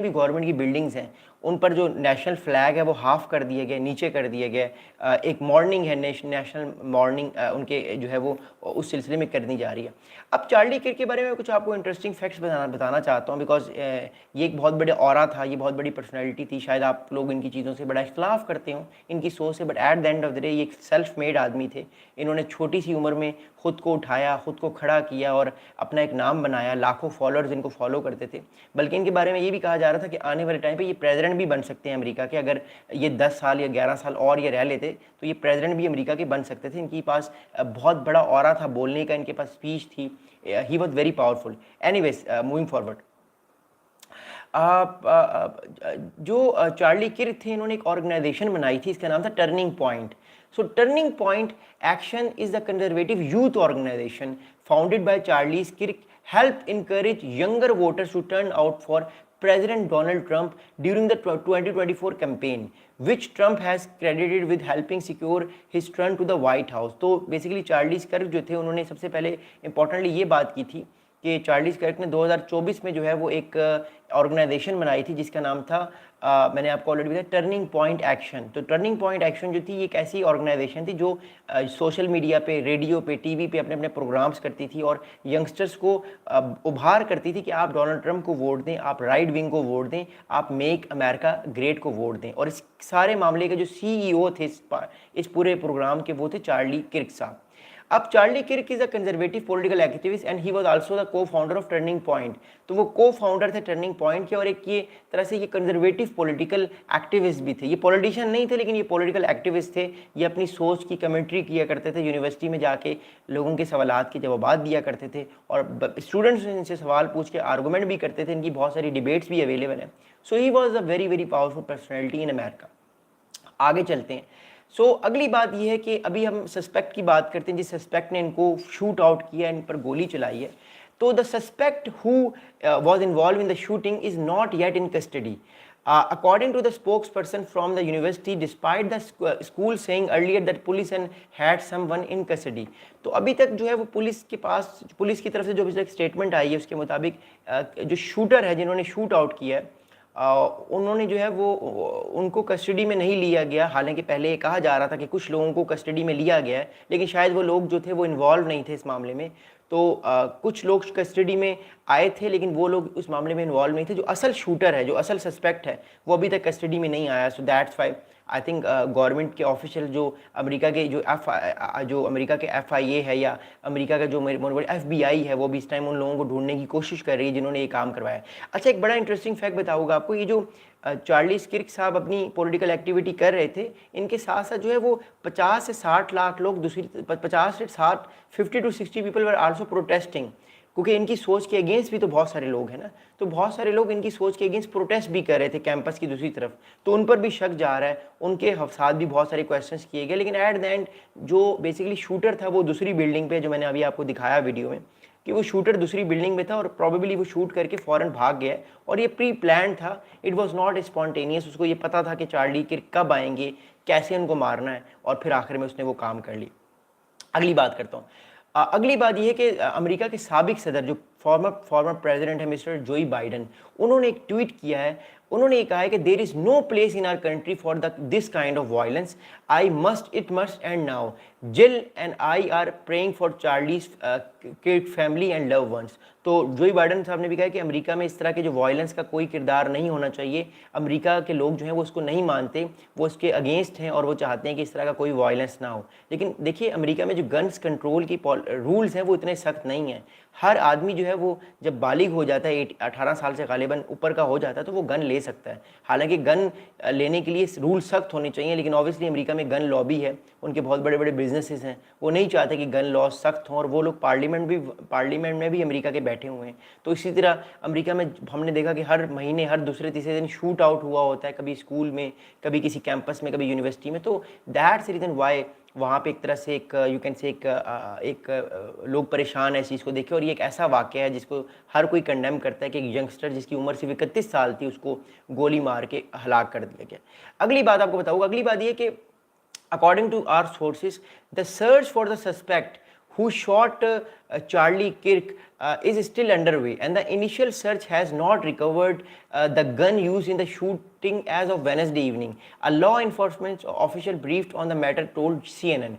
بھی گورنمنٹ کی بلڈنگز ہیں ان پر جو نیشنل فلیگ ہے وہ ہاف کر دیے گئے, نیچے کر دیے گئے. ایک مارننگ ہے, نیشنل مارننگ ان کے جو ہے وہ اس سلسلے میں کرنی جا رہی ہے. اب چارلی کرک کے بارے میں کچھ آپ کو انٹرسٹنگ فیکٹس بتانا چاہتا ہوں, بیکاز یہ ایک بہت بڑے اورا تھا, یہ بہت بڑی پرسنالٹی تھی. شاید آپ لوگ ان کی چیزوں سے بڑا اختلاف کرتے ہوں, ان کی سوچ سے, but at the end of the day یہ ایک سیلف میڈ آدمی تھے. انہوں نے چھوٹی سی عمر میں خود کو اٹھایا, خود کو کھڑا کیا اور اپنا ایک نام بنایا, لاکھوں فالوورز ان کو فالو کرتے تھے. بلکہ ان کے بارے میں یہ بھی کہا جا رہا تھا کہ آنے والے ٹائم پہ یہ پریزیڈنٹ بھی بن سکتے ہیں امریکہ کے. اگر یہ 10 سال یا 11 سال اور یہ رہ لیتے تو یہ پریزیڈنٹ بھی امریکہ کے بن سکتے تھے. ان کے پاس بہت بڑا اورا تھا بولنے کا, ان کے پاس اسپیچ تھی. He was very powerful. Anyways moving forward, جو چارلی کرک تھے انہوں نے ایک آرگنائزیشن بنائی تھی, اس کا نام تھا turning point. So Turning Point Action is the conservative youth organization founded by Charles Kirk, helped encourage younger voters to turn out for President Donald Trump during the 2024 campaign, which Trump has credited with helping secure his run to the White House. تو basically Charles کرک جو تھے انہوں نے سب سے پہلے importantly یہ بات کی تھی کہ چارلز کرک نے 2024 میں جو ہے وہ ایک آرگنائزیشن بنائی تھی جس کا نام تھا, میں نے آپ کو آلریڈی بتایا, ٹرننگ پوائنٹ ایکشن. تو ٹرننگ پوائنٹ ایکشن جو تھی یہ ایک ایسی آرگنائزیشن تھی جو سوشل میڈیا پہ, ریڈیو پہ, ٹی وی پہ اپنے پروگرامز کرتی تھی اور ینگسٹرز کو ابھار کرتی تھی کہ آپ ڈونلڈ ٹرمپ کو ووٹ دیں, آپ رائٹ ونگ کو ووٹ دیں, آپ میک امریکہ گریٹ کو ووٹ دیں. اور اس سارے معاملے کے جو CEO تھے اس پورے پروگرام کے, وہ تھے چارلی کرک صاحب. اب Charlie Kirk is a conservative political activist and he was also the cofounder of turning point. تو وہ کو فاؤنڈر تھے ٹرننگ پوائنٹ کے, اور ایک یہ طرح سے یہ کنزرویٹو پولیٹیکل ایکٹیوسٹ بھی تھے. یہ پولیٹیشین نہیں تھے لیکن یہ پولیٹیکل ایکٹیوسٹ تھے. یہ اپنی سوچ کی کمنٹری کیا کرتے تھے, یونیورسٹی میں جا کے لوگوں کے سوالات کے جوابات دیا کرتے تھے, اور اسٹوڈنٹس ان سے سوال پوچھ کے آرگومنٹ بھی کرتے تھے. ان کی بہت ساری ڈیبیٹس بھی اویلیبل ہیں. So he was a very very powerful personality in America. آگے چلتے ہیں. اگلی بات یہ ہے کہ ابھی ہم سسپیکٹ کی بات کرتے ہیں, جس سسپیکٹ نے ان کو شوٹ آؤٹ کیا, ان پر گولی چلائی ہے. تو the suspect who was involve in the shooting is not yet in custody. According to the spokesperson from the university, despite the school saying earlier that police had someone in custody. تو ابھی تک جو ہے وہ police کے پاس, police کی طرف سے جو ابھی تک اسٹیٹمنٹ آئی ہے اس کے مطابق جو شوٹر ہے, جنہوں نے شوٹ آؤٹ کیا ہے, انہوں نے جو ہے وہ ان کو کسٹڈی میں نہیں لیا گیا. حالانکہ پہلے یہ کہا جا رہا تھا کہ کچھ لوگوں کو کسٹڈی میں لیا گیا ہے, لیکن شاید وہ لوگ جو تھے وہ انوالو نہیں تھے اس معاملے میں. تو کچھ لوگ کسٹڈی میں آئے تھے لیکن وہ لوگ اس معاملے میں انوالو نہیں تھے. جو اصل شوٹر ہے, جو اصل سسپیکٹ ہے, وہ ابھی تک کسٹڈی میں نہیں آیا. So that's why I think government کے آفیشیل جو امریکہ کے جو امریکہ کے FIA ہے یا امریکہ کا جو FBI ہے, وہ بھی اس ٹائم ان لوگوں کو ڈھونڈنے کی کوشش کر رہی ہے جنہوں نے یہ کام کروایا. اچھا, ایک بڑا انٹرسٹنگ فیکٹ بتاؤں گا آپ کو. یہ جو چارلز کرک صاحب اپنی پولیٹیکل ایکٹیویٹی کر رہے تھے, ان کے ساتھ ساتھ جو ہے وہ 50 سے 60 لاکھ لوگ, 50 سے 60 50 to 60 people were also protesting. کیونکہ ان کی سوچ کے اگینسٹ بھی تو بہت سارے لوگ ہیں نا, تو بہت سارے لوگ ان کی سوچ کے اگینسٹ پروٹیسٹ بھی کر رہے تھے کیمپس کی دوسری طرف. تو ان پر بھی شک جا رہا ہے, ان کے ساتھ بھی بہت سارے کویسچنس کیے گئے. لیکن ایٹ دا اینڈ جو بیسیکلی شوٹر تھا وہ دوسری بلڈنگ پہ, جو میں نے ابھی آپ کو دکھایا ویڈیو میں, کہ وہ شوٹر دوسری بلڈنگ میں تھا اور پروبیبلی وہ شوٹ کر کے فوراً بھاگ گیا. اور یہ پری پلان تھا, اٹ واز ناٹ اسپونٹینیس. اس کو یہ پتا تھا کہ چارلی کرک کب آئیں گے, کیسے ان کو مارنا ہے, اور پھر آخر میں اس نے وہ کام کر لی. اگلی بات کرتا ہوں. اگلی بات یہ ہے کہ امریکہ کے سابق صدر جو فارمر پریزیڈنٹ ہے مسٹر جوئی بائیڈن, انہوں نے ایک ٹویٹ کیا ہے. انہوں نے یہ کہا ہے کہ there is no place in our country for this kind of violence. It must end now. Jill and I are praying for Charlie's Kirk family and love ones. تو جوئی بائیڈن صاحب نے بھی کہا کہ امریکہ میں اس طرح کے جو وائلنس کا کوئی کردار نہیں ہونا چاہیے. امریکہ کے لوگ جو ہیں وہ اس کو نہیں مانتے, وہ اس کے اگینسٹ ہیں اور وہ چاہتے ہیں کہ اس طرح کا کوئی وائلنس نہ ہو. لیکن دیکھیے, امریکہ میں جو گنز کنٹرول کی رولز ہیں وہ اتنے سخت نہیں ہیں. ہر آدمی جو ہے وہ جب بالغ ہو جاتا ہے, 18 سال سے غالباً اوپر کا ہو جاتا ہے, تو وہ گن لے سکتا ہے. حالانکہ گن لینے کے لیے رول سخت ہونے چاہیے, لیکن اوبیسلی امریکہ میں گن لابی ہے, ان کے بہت بڑے بڑے بزنسز ہیں, وہ نہیں چاہتے کہ گن لاز سخت ہوں, اور وہ لوگ پارلیمنٹ میں بھی امریکہ کے بیٹھے ہوئے ہیں. تو اسی طرح امریکہ میں ہم نے دیکھا کہ ہر مہینے, ہر دوسرے تیسرے دن شوٹ آؤٹ ہوا ہوتا ہے, کبھی اسکول میں, کبھی کسی کیمپس میں, کبھی یونیورسٹی میں. تو دیٹس ریزن وائی وہاں پہ ایک طرح سے یو کین سے ایک لوگ پریشان ہیں اس چیز کو دیکھے. اور یہ ایک ایسا واقعہ ہے جس کو ہر کوئی کنڈیم کرتا ہے کہ ایک ینگسٹر جس کی عمر صرف 31 سال تھی, اس کو گولی مار کے ہلاک کر دیا گیا. اگلی بات آپ کو بتاؤں گا. اگلی بات یہ کہ according to our sources, the search for the suspect who shot Charlie Kirk is still underway, and the initial search has not recovered the gun used in the shooting as of Wednesday evening. A law enforcement official briefed on the matter told CNN.